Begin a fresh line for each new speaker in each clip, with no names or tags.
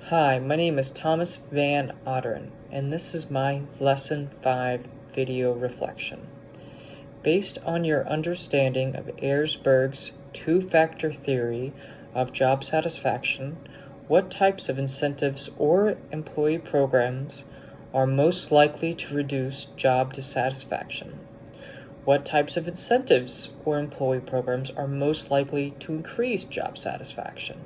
Hi, my name is Thomas VanOtteren, and this is my Lesson 5 video reflection. Based on your understanding of Ayresburg's two-factor theory of job satisfaction, what types of incentives or employee programs are most likely to reduce job dissatisfaction? What types of incentives or employee programs are most likely to increase job satisfaction?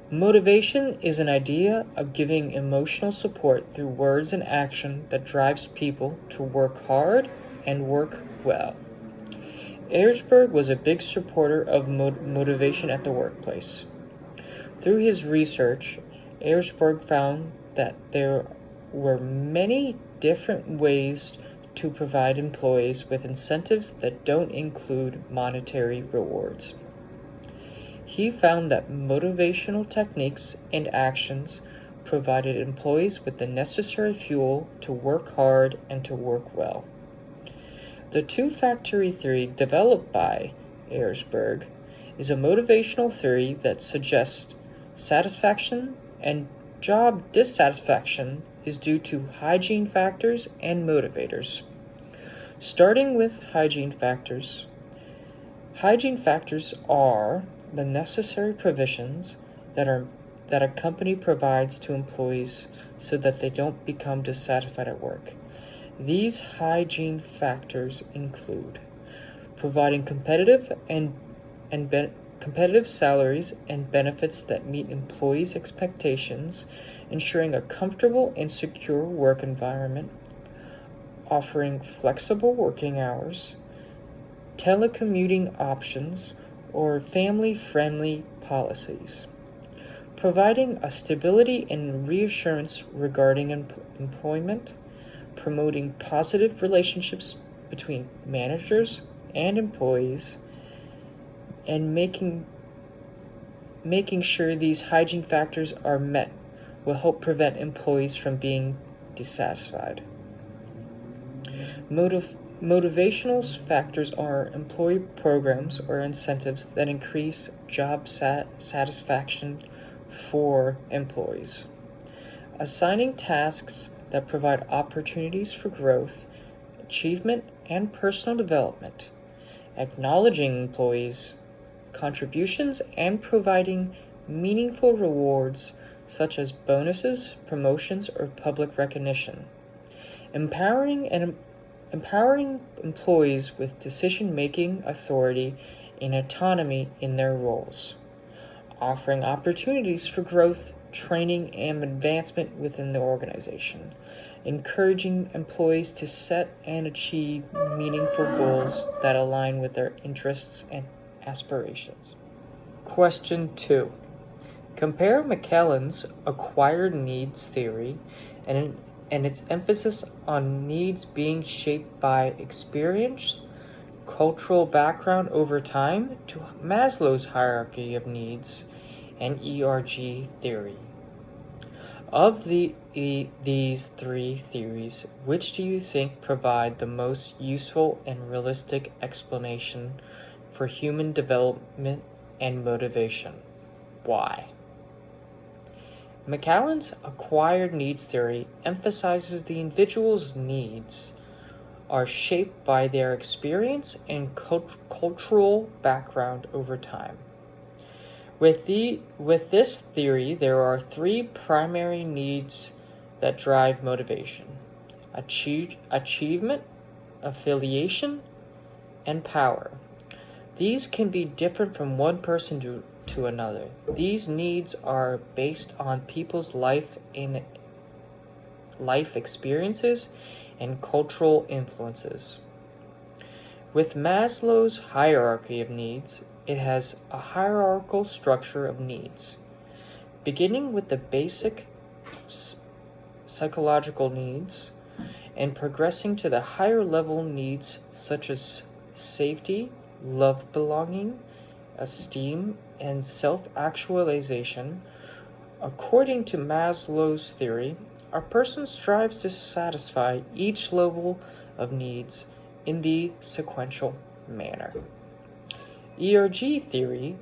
Motivation is an idea of giving emotional support through words and action that drives people to work hard and work well. Ayresburg was a big supporter of motivation at the workplace. Through his research, Ayresburg found that there were many different ways to provide employees with incentives that don't include monetary rewards. He found that motivational techniques and actions provided employees with the necessary fuel to work hard and to work well. The two-factor theory developed by Ayresburg is a motivational theory that suggests satisfaction and job dissatisfaction is due to hygiene factors and motivators. Starting with hygiene factors are the necessary provisions that a company provides to employees so that they don't become dissatisfied at work. These hygiene factors include providing competitive salaries and benefits that meet employees' expectations, ensuring a comfortable and secure work environment, offering flexible working hours, telecommuting options, or family-friendly policies, providing a stability and reassurance regarding employment, promoting positive relationships between managers and employees, and making sure these hygiene factors are met will help prevent employees from being dissatisfied. Motivational factors are employee programs or incentives that increase job satisfaction for employees. Assigning tasks that provide opportunities for growth, achievement, and personal development. Acknowledging employees' contributions and providing meaningful rewards such as bonuses, promotions, or public recognition. Empowering employees with decision-making authority and autonomy in their roles. Offering opportunities for growth, training, and advancement within the organization. Encouraging employees to set and achieve meaningful goals that align with their interests and aspirations. Question 2. Compare McClelland's acquired needs theory and its emphasis on needs being shaped by experience, cultural background over time, to Maslow's hierarchy of needs and ERG theory. Of these three theories, which do you think provide the most useful and realistic explanation for human development and motivation? Why? McClelland's acquired needs theory emphasizes the individual's needs are shaped by their experience and cultural background over time. With this theory, there are three primary needs that drive motivation: achievement, affiliation, and power. These can be different from one person to another. These needs are based on people's life experiences and cultural influences. With Maslow's hierarchy of needs, it has a hierarchical structure of needs, beginning with the basic psychological needs and progressing to the higher level needs such as safety, love, belonging, esteem, and self-actualization. According to Maslow's theory, a person strives to satisfy each level of needs in the sequential manner. ERG theory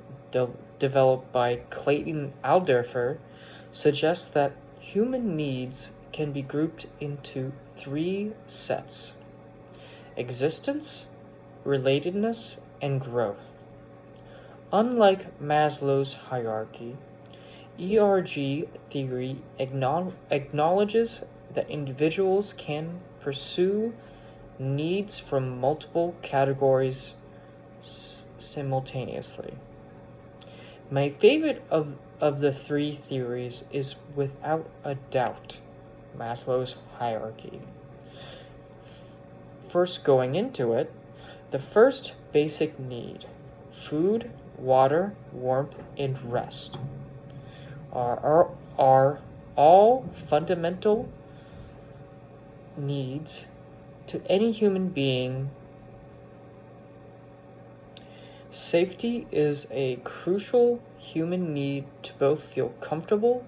developed by Clayton Alderfer, suggests that human needs can be grouped into three sets: existence, relatedness, and growth. Unlike Maslow's hierarchy, ERG theory acknowledges that individuals can pursue needs from multiple categories simultaneously. My favorite of the three theories is without a doubt Maslow's hierarchy. First, going into it, the first basic need, food, water, warmth, and rest, are all fundamental needs to any human being. Safety is a crucial human need to both feel comfortable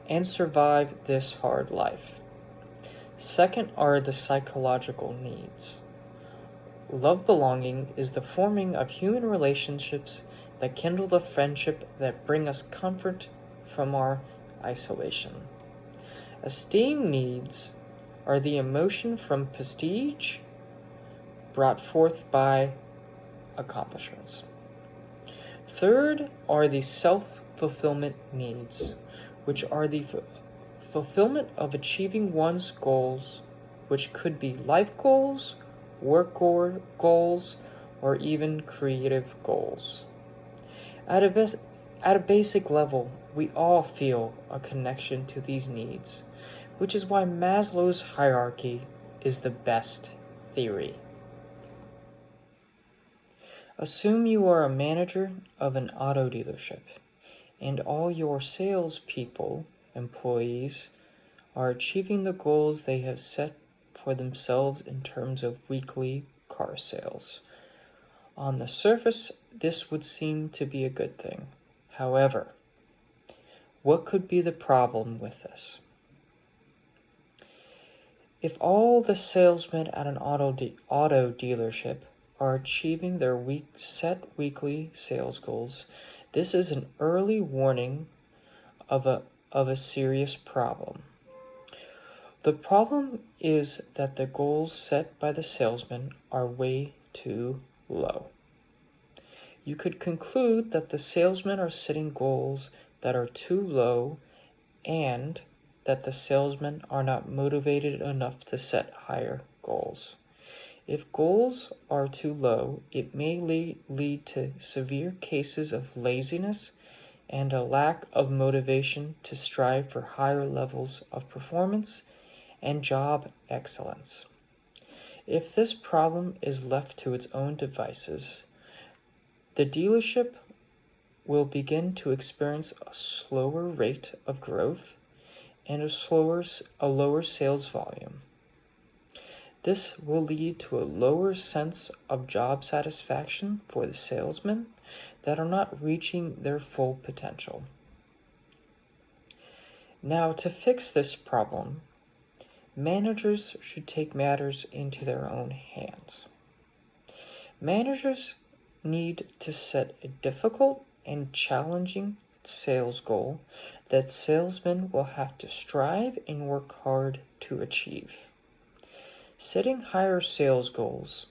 and survive this hard life. Second are the psychological needs. Love belonging is the forming of human relationships that kindle the friendship that bring us comfort from our isolation. Esteem needs are the emotion from prestige brought forth by accomplishments. Third are the self-fulfillment needs, which are the fulfillment of achieving one's goals, which could be life goals, work goals, or even creative goals. At a basic level, we all feel a connection to these needs, which is why Maslow's hierarchy is the best theory. Assume you are a manager of an auto dealership, and all your salespeople, employees, are achieving the goals they have set for themselves in terms of weekly car sales. On the surface, this would seem to be a good thing. However, what could be the problem with this? If all the salesmen at an auto dealership are achieving their set weekly sales goals, this is an early warning of a serious problem. The problem is that the goals set by the salesman are way too low. You could conclude that the salesmen are setting goals that are too low and that the salesmen are not motivated enough to set higher goals. If goals are too low, it may lead to severe cases of laziness and a lack of motivation to strive for higher levels of performance and job excellence. If this problem is left to its own devices, the dealership will begin to experience a slower rate of growth and a lower sales volume. This will lead to a lower sense of job satisfaction for the salesmen that are not reaching their full potential. Now, to fix this problem, managers should take matters into their own hands. Managers need to set a difficult and challenging sales goal that salesmen will have to strive and work hard to achieve. Setting higher sales goals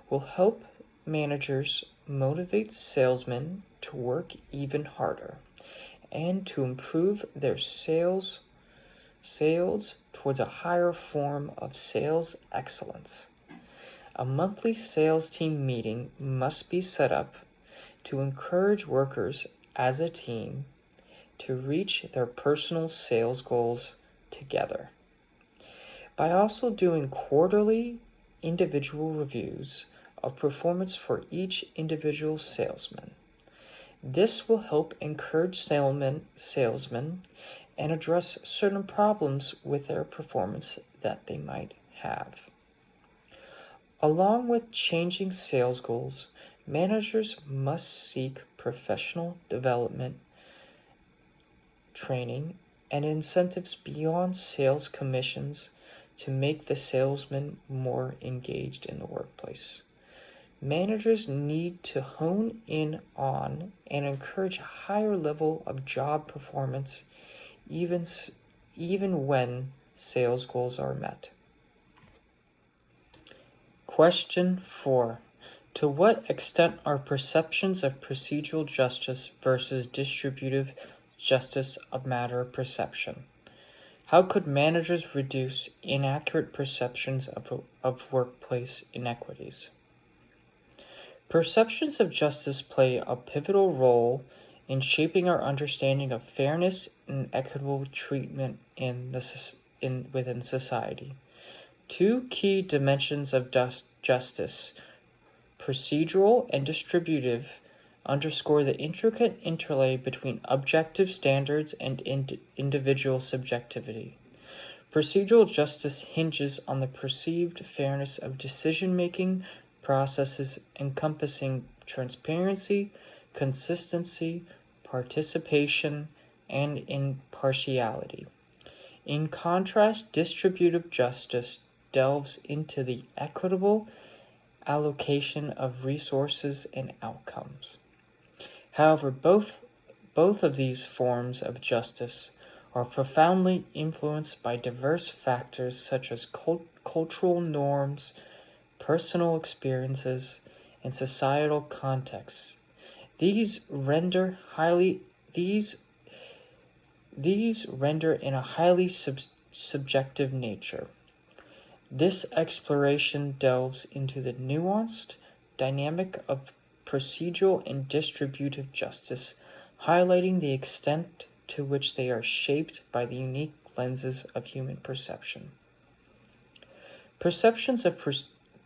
will help managers motivate salesmen to work even harder and to improve their sales towards a higher form of sales excellence. A monthly sales team meeting must be set up to encourage workers as a team to reach their personal sales goals together. By also doing quarterly individual reviews of performance for each individual salesman. This will help encourage salesmen and address certain problems with their performance that they might have. Along with changing sales goals, managers must seek professional development, training, and incentives beyond sales commissions to make the salesman more engaged in the workplace. Managers need to hone in on and encourage a higher level of job performance even when sales goals are met. Question 4. To what extent are perceptions of procedural justice versus distributive justice a matter of perception? How could managers reduce inaccurate perceptions of workplace inequities? Perceptions of justice play a pivotal role in shaping our understanding of fairness and equitable treatment within society. Two key dimensions of justice, procedural and distributive, underscore the intricate interplay between objective standards and individual subjectivity. Procedural justice hinges on the perceived fairness of decision-making processes encompassing transparency, consistency, participation, and impartiality. In contrast, distributive justice delves into the equitable allocation of resources and outcomes. However, both of these forms of justice are profoundly influenced by diverse factors such as cultural norms, personal experiences, and societal contexts. These render in a highly subjective nature. This exploration delves into the nuanced dynamic of procedural and distributive justice, highlighting the extent to which they are shaped by the unique lenses of human perception. Perceptions of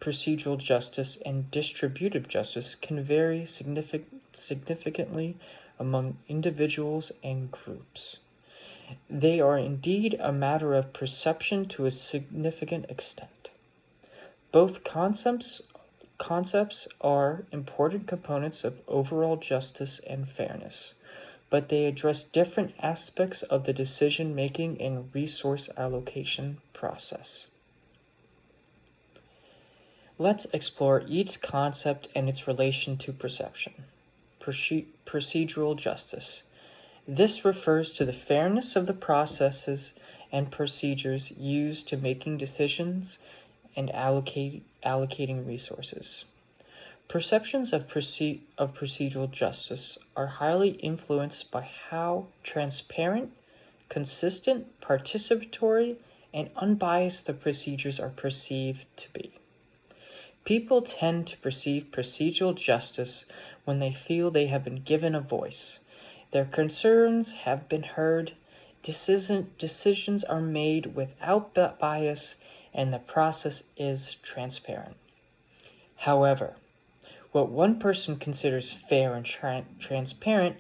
procedural justice and distributive justice can vary significantly among individuals and groups. They are indeed a matter of perception to a significant extent. Both concepts are important components of overall justice and fairness, but they address different aspects of the decision-making and resource allocation process. Let's explore each concept and its relation to perception. Procedural justice. This refers to the fairness of the processes and procedures used to making decisions and allocating resources. Perceptions of procedural justice are highly influenced by how transparent, consistent, participatory, and unbiased the procedures are perceived to be. People tend to perceive procedural justice when they feel they have been given a voice. Their concerns have been heard, decisions are made without bias, and the process is transparent. However, what one person considers fair and transparent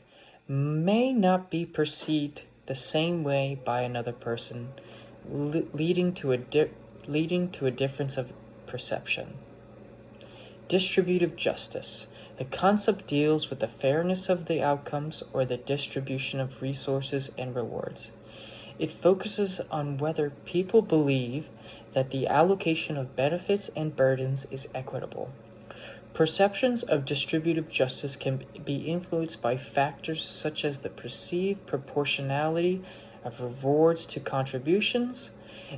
may not be perceived the same way by another person, leading to a difference of perception. Distributive justice. The concept deals with the fairness of the outcomes or the distribution of resources and rewards. It focuses on whether people believe that the allocation of benefits and burdens is equitable. Perceptions of distributive justice can be influenced by factors such as the perceived proportionality of rewards to contributions,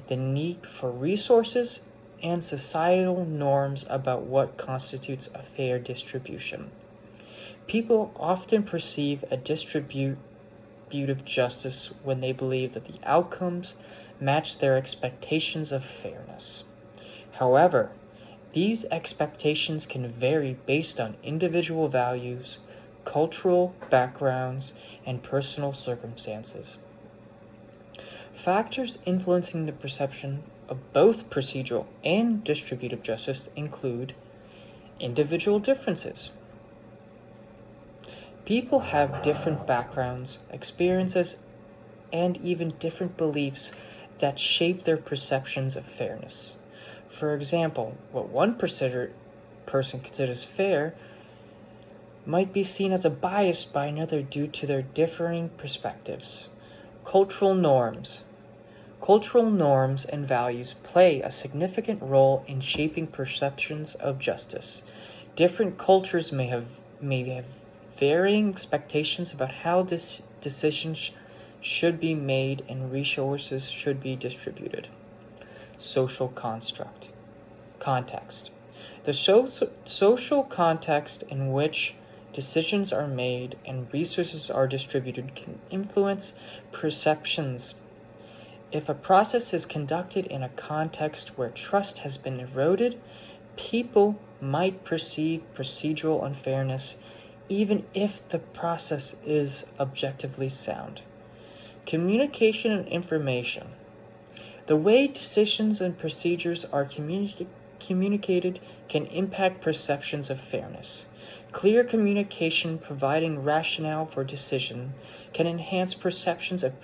the need for resources, and societal norms about what constitutes a fair distribution. People often perceive a distributive justice when they believe that the outcomes match their expectations of fairness. However, these expectations can vary based on individual values, cultural backgrounds, and personal circumstances. Factors influencing the perception of both procedural and distributive justice include individual differences. People have different backgrounds, experiences, and even different beliefs that shape their perceptions of fairness. For example, what one person considers fair might be seen as a bias by another due to their differing perspectives. Cultural norms. Cultural norms and values play a significant role in shaping perceptions of justice. Different cultures may have varying expectations about how this decisions should be made and resources should be distributed. Social context. The social context in which decisions are made and resources are distributed can influence perceptions. If a process is conducted in a context where trust has been eroded, people might perceive procedural unfairness even if the process is objectively sound. Communication and information. The way decisions and procedures are communicated can impact perceptions of fairness. Clear communication providing rationale for decision can enhance perceptions of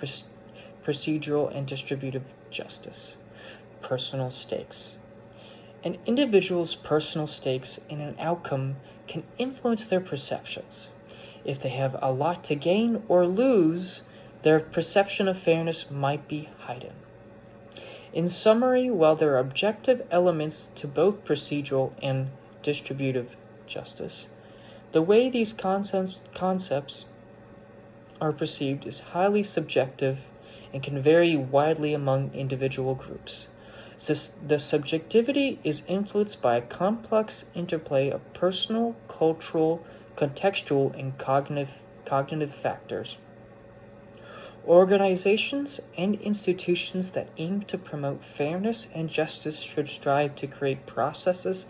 procedural and distributive justice. Personal stakes. An individual's personal stakes in an outcome can influence their perceptions. If they have a lot to gain or lose, their perception of fairness might be heightened. In summary, while there are objective elements to both procedural and distributive justice, the way these concepts are perceived is highly subjective and can vary widely among individual groups. The subjectivity is influenced by a complex interplay of personal, cultural, contextual, and cognitive factors. Organizations and institutions that aim to promote fairness and justice should strive to create processes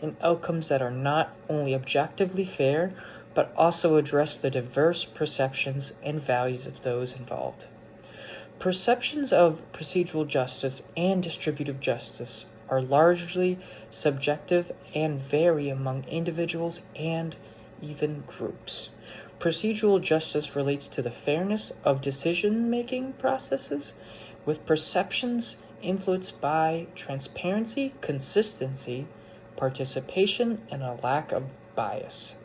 and outcomes that are not only objectively fair, but also address the diverse perceptions and values of those involved. Perceptions of procedural justice and distributive justice are largely subjective and vary among individuals and even groups. Procedural justice relates to the fairness of decision-making processes, with perceptions influenced by transparency, consistency, participation, and a lack of bias.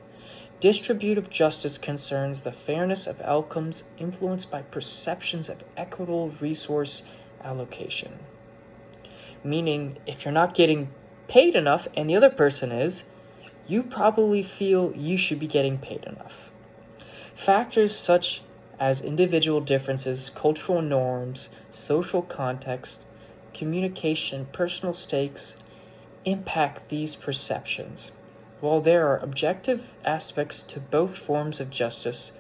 Distributive justice concerns the fairness of outcomes influenced by perceptions of equitable resource allocation. Meaning, if you're not getting paid enough and the other person is, you probably feel you should be getting paid enough. Factors such as individual differences, cultural norms, social context, communication, and personal stakes impact these perceptions. While there are objective aspects to both forms of justice,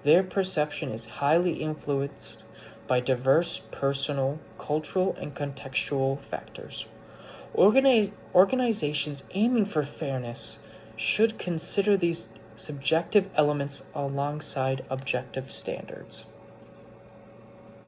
their perception is highly influenced by diverse personal, cultural, and contextual factors. Organizations aiming for fairness should consider these subjective elements alongside objective standards.